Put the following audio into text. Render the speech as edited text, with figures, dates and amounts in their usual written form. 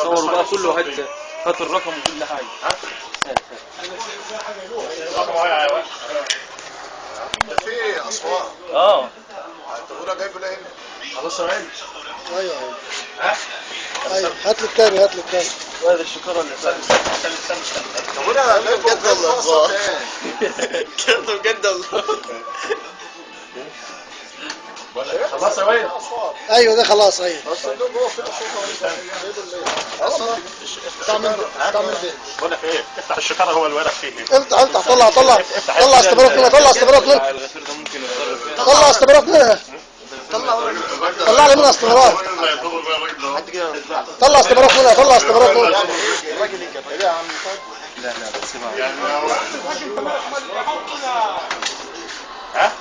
صوروا بقى كله، هات الرقم وكل حاجه. في اسوار. انت جايبه ليه هنا؟ خلاص يا عين. ايوه ايوه هات لي الثاني وهذا الشكاره اللي فاتت. طب انا بجد والله كده بجد والله. خلاص يا وين؟ ايوه ده خلاص. ايوه بقول لك ايه، افتح الشكاره هو الورق فيه. افتح طلع استبراك منها، طلع استبراك منها طلع لي منها استبراك. طلع استبراك منها يا عم. لا بس ها